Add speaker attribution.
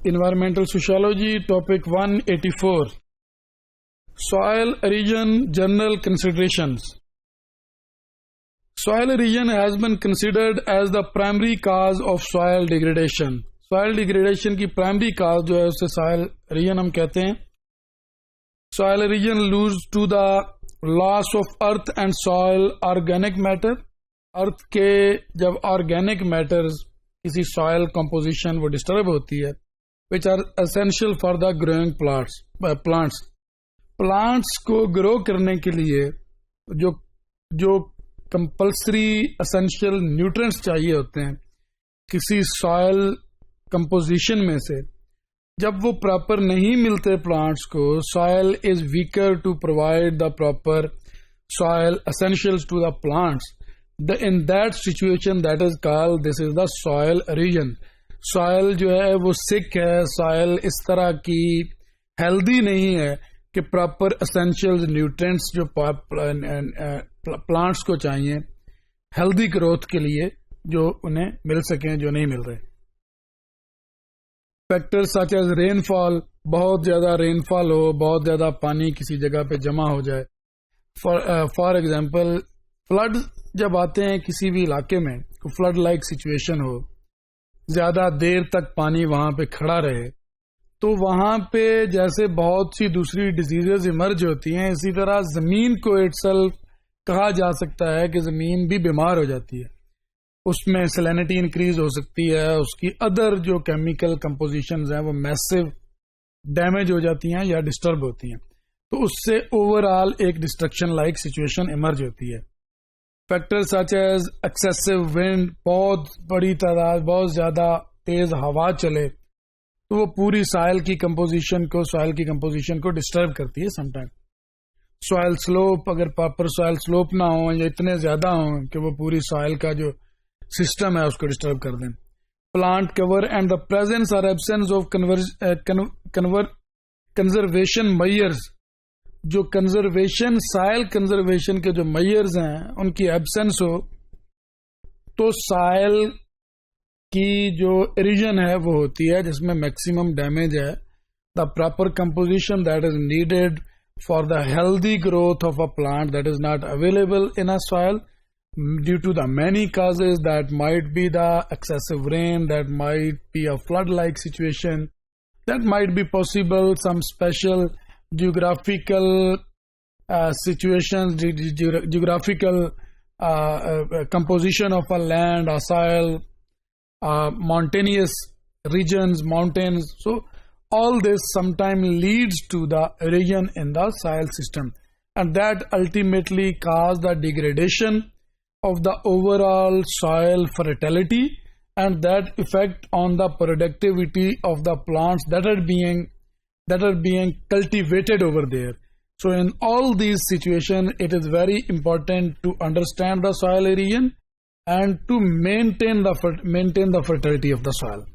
Speaker 1: Environmental Sociology, Topic 184. Soil erosion General Considerations. Soil erosion has been considered as the primary cause of soil degradation. Soil degradation की primary cause जो है उसे soil erosion हम कहते हैं. Soil erosion leads to the loss of earth and soil organic matter. अर्थ के जब ऑर्गेनिक मैटर्स किसी सॉइल कंपोजिशन वो डिस्टर्ब होती है, which are essential for the growing plants को ग्रो करने के लिए जो कंपल्सरी एसेंशियल न्यूट्रिएंट्स चाहिए होते हैं किसी सॉइल कंपोजिशन में से, जब वो प्रॉपर नहीं मिलते प्लांट्स को, soil is weaker to provide the proper soil essentials to the plants. In that situation, that is called, this is the soil erosion. Soil जो है वो sick है, soil इस तरह की healthy नहीं है कि proper essential nutrients जो plants को चाहिए healthy growth के लिए जो उन्हें मिल सकें, जो नहीं मिल रहे. Factors such as rainfall, बहुत ज्यादा rainfall हो, बहुत ज्यादा पानी किसी जगह पे जमा हो जाए. For example, flood जब आते हैं किसी भी इलाके में, फ्लड लाइक सिचुएशन हो, ज्यादा देर तक पानी वहां पे खड़ा रहे, तो वहां पे जैसे बहुत सी दूसरी डिजीजेस इमर्ज होती हैं, इसी तरह जमीन को इटसेल्फ कहा जा सकता है कि जमीन भी बीमार हो जाती है. उसमें सैलिनिटी इंक्रीज हो सकती है, उसकी अदर जो केमिकल कंपोजिशंस हैं वो मैसिव डैमेज हो जाती हैं या डिस्टर्ब होती हैं, तो उससे ओवरऑल एक डिस्ट्रक्शन लाइक सिचुएशन इमर्ज होती है. Factors such as excessive wind, बहुत बड़ी तादाद, बहुत ज्यादा तेज हवा चले तो वो पूरी सॉइल की कंपोजिशन को डिस्टर्ब करती है. समटाइम सॉइल स्लोप, अगर प्रॉपर सॉइल स्लोप ना हो या इतने ज्यादा हो कि वो पूरी सॉइल का जो सिस्टम है उसको डिस्टर्ब कर दें. Plant cover and the presence और एब्सेंस ऑफ कंजर्वेशन मेजर्स, जो कंजर्वेशन सॉइल कंजर्वेशन के जो मेजर्स हैं उनकी एब्सेंस हो तो सॉइल की जो इरोजन है वो होती है जिसमें मैक्सिमम डैमेज है. The proper composition that is needed for the healthy growth of a plant that is not available in a soil due to the many causes that might be the excessive rain, that might be a flood like situation, that might be possible some special geographical situations, geographical composition of a land, a soil, mountainous regions, mountains. So all this sometimes leads to the erosion in the soil system, and that ultimately cause the degradation of the overall soil fertility, and that effect on the productivity of the plants that are being cultivated over there. So in all these situations, it is very important to understand the soil erosion and to maintain the fertility of the soil.